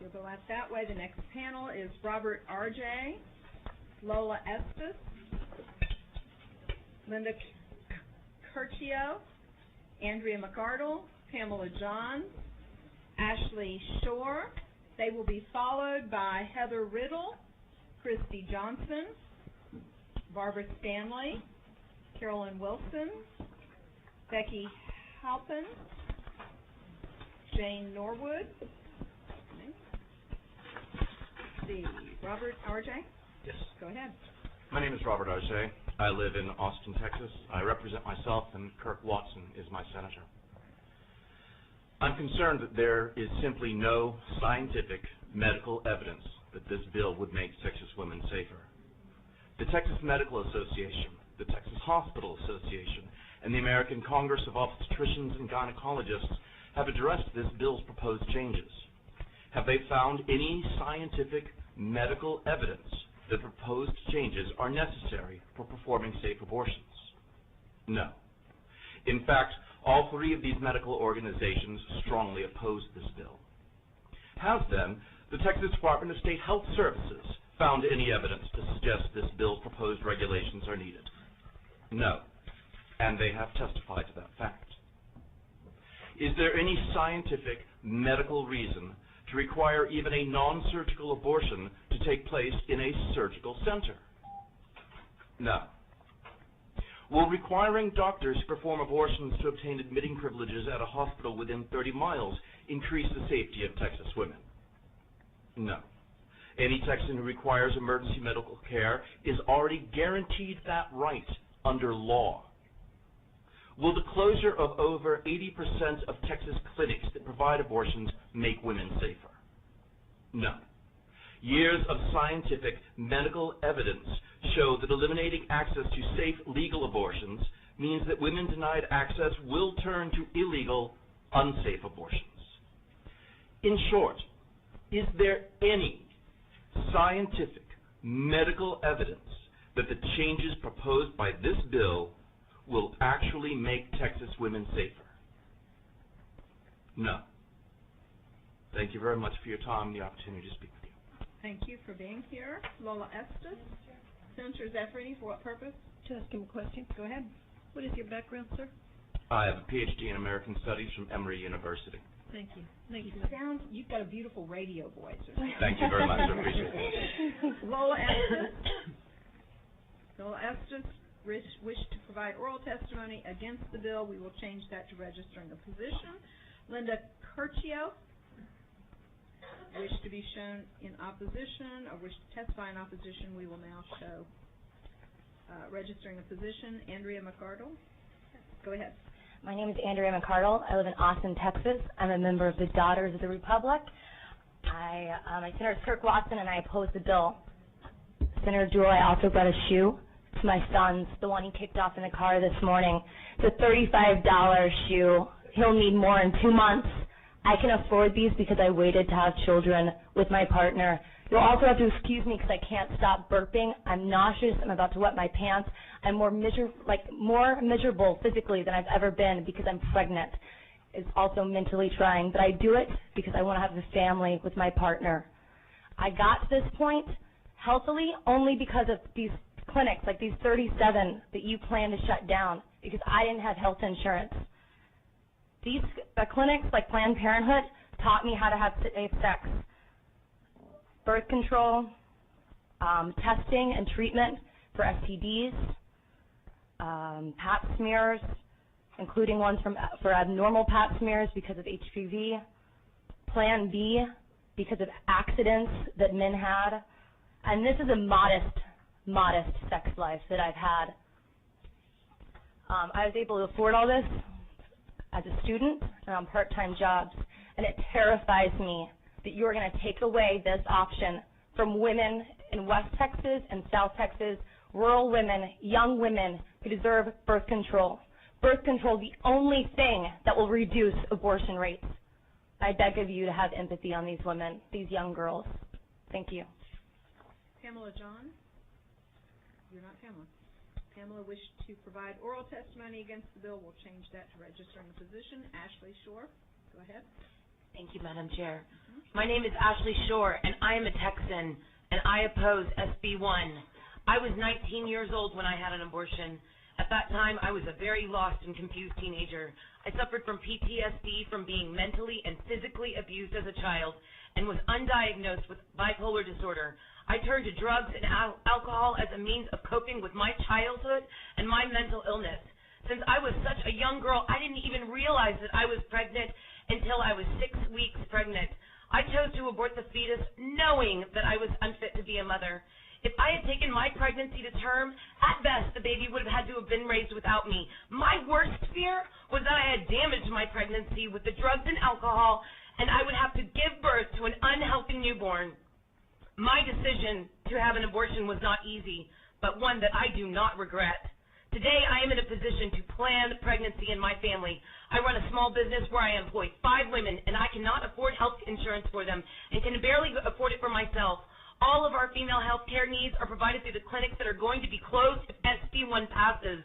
You'll go out that way. The next panel is Robert R.J., Lola Estes, Linda Curcio, Andrea McArdle, Pamela Johns, Ashley Shore. They will be followed by Heather Riddle, Christy Johnson, Barbara Stanley, Carolyn Wilson, Becky Halpin, Jane Norwood. See, Robert R.J.? Yes. Go ahead. My name is Robert R.J. I live in Austin, Texas. I represent myself, and Kirk Watson is my senator. I'm concerned that there is simply no scientific medical evidence that this bill would make Texas women safer. The Texas Medical Association, the Texas Hospital Association, and the American Congress of Obstetricians and Gynecologists have addressed this bill's proposed changes. Have they found any scientific medical evidence that proposed changes are necessary for performing safe abortions? No. In fact, all three of these medical organizations strongly oppose this bill. Has, then, the Texas Department of State Health Services found any evidence to suggest this bill's proposed regulations are needed? No. And they have testified to that fact. Is there any scientific medical reason to require even a non-surgical abortion to take place in a surgical center? No. Will requiring doctors to perform abortions to obtain admitting privileges at a hospital within 30 miles increase the safety of Texas women? No. Any Texan who requires emergency medical care is already guaranteed that right under law. Will the closure of over 80% of Texas clinics that provide abortions make women safer? No. Years of scientific medical evidence show that eliminating access to safe legal abortions means that women denied access will turn to illegal, unsafe abortions. In short, is there any scientific medical evidence that the changes proposed by this bill will actually make Texas women safer? No. Thank you very much for your time and the opportunity to speak with you. Thank you for being here. Lola Estes. Senator Zeffrini, for what purpose? To ask him a question. Go ahead. What is your background, sir? I have a PhD in American Studies from Emory University. Thank you. Thank you. You've got a beautiful radio voice. Thank you very much. I appreciate it. Lola Estes. Lola Estes wish to provide oral testimony against the bill. We will change that to registering a position. Linda Curcio, wish to be shown in opposition or wish to testify in opposition. We will now show registering a position. Andrea McArdle. Go ahead. My name is Andrea McArdle. I live in Austin, Texas. I'm a member of the Daughters of the Republic. My Senator Kirk Watson and I oppose the bill. Senator Jewell, I also brought a shoe to my son's, the one he kicked off in the car this morning. It's a $35 shoe. He'll need more in 2 months. I can afford these because I waited to have children with my partner. You'll also have to excuse me because I can't stop burping. I'm nauseous. I'm about to wet my pants. I'm more miserable physically than I've ever been because I'm pregnant. It's also mentally trying, but I do it because I want to have a family with my partner. I got to this point healthily only because of these clinics, like these 37 that you plan to shut down, because I didn't have health insurance. These clinics, like Planned Parenthood, taught me how to have safe sex. Birth control, testing and treatment for STDs, pap smears, including ones for abnormal pap smears because of HPV, Plan B because of accidents that men had, and this is a modest sex life that I've had. I was able to afford all this as a student and on part-time jobs, and it terrifies me that you're going to take away this option from women in West Texas and South Texas, rural women, young women who deserve birth control. Birth control, the only thing that will reduce abortion rates. I beg of you to have empathy on these women, these young girls. Thank you. Pamela John. You're not Pamela. Pamela wished to provide oral testimony against the bill. We'll change that to registering a position. Ashley Shore. Go ahead. Thank you, Madam Chair. My name is Ashley Shore, and I am a Texan, and I oppose SB 1. I was 19 years old when I had an abortion. At that time, I was a very lost and confused teenager. I suffered from PTSD from being mentally and physically abused as a child and was undiagnosed with bipolar disorder. I turned to drugs and alcohol as a means of coping with my childhood and my mental illness. Since I was such a young girl, I didn't even realize that I was pregnant until I was 6 weeks pregnant. I chose to abort the fetus knowing that I was unfit to be a mother. If I had taken my pregnancy to term, at best, the baby would have had to have been raised without me. My worst fear was that I had damaged my pregnancy with the drugs and alcohol, and I would have to give birth to an unhealthy newborn. My decision to have an abortion was not easy, but one that I do not regret. Today, I am in a position to plan pregnancy in my family. I run a small business where I employ 5 women, and I cannot afford health insurance for them and can barely afford it for myself. All of our female health care needs are provided through the clinics that are going to be closed if SB 1 passes.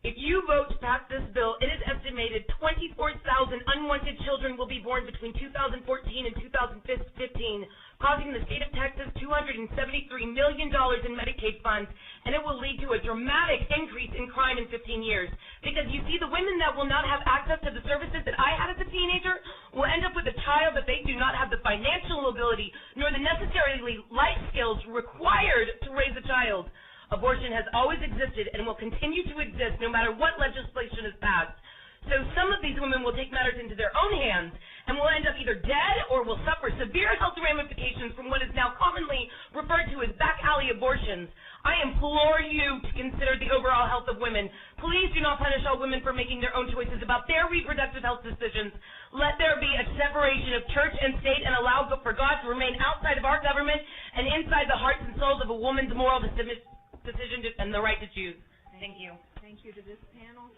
If you vote to pass this bill, it is estimated 24,000 unwanted children will be born between 2014 and 2015, causing the state of Texas $273 million in Medicaid funds, and it will lead to a dramatic increase in crime in 15 years. Because you see, the women that will not have access to the services that I had as a teenager will end up with a child that they do not have the financial ability nor the necessarily life skills required to raise a child. Abortion has always existed and will continue to exist no matter what legislation is passed. So some of these women will take matters into their own hands and will end up either dead or will suffer severe health ramifications from what is now commonly referred to as back alley abortions. I implore you to consider the overall health of women. Please do not punish all women for making their own choices about their reproductive health decisions. Let there be a separation of church and state and allow for God to remain outside of our government and inside the hearts and souls of a woman's moral decision and the right to choose. Thank you. Thank you to this panel.